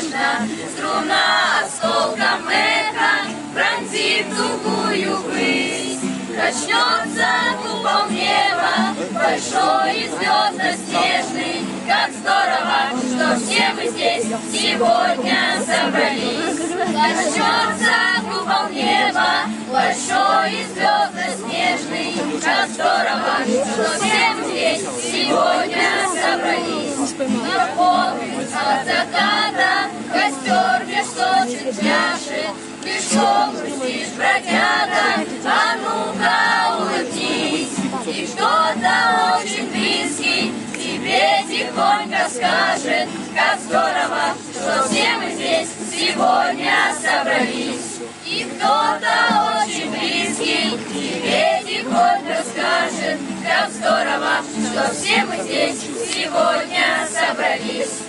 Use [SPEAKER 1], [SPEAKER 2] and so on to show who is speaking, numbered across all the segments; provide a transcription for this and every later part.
[SPEAKER 1] слышно, струна осколком эхо пронзит тугую высь. Качнется купол неба, большой и звездно-снежный. Как здорово, что все мы здесь сегодня собрались. Качнется купол неба, большой и звездно-снежный. Как здорово, что все мы здесь сегодня собрались. На поле от заката костер меж сочек пляшет. Ты что грустишь, бродяга, а ну-ка улыбнись. И кто-то очень близкий тебе тихонько скажет, как здорово, что все мы здесь сегодня собрались. И кто-то очень близкий тебе тихонько скажет, как здорово, что все мы здесь сегодня собрались.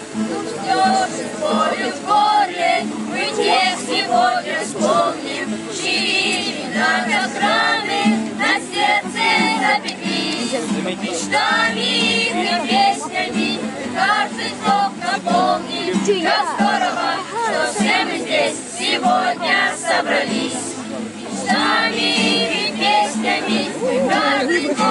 [SPEAKER 1] Слезы полют в горле, мы тех сегодня вспомним, чьи имена как раны на сердце напеклись. Мечтами и песнями каждый вдох наполнит. Как здорово, что все мы здесь сегодня собрались. Мечтами и песнями каждый вдох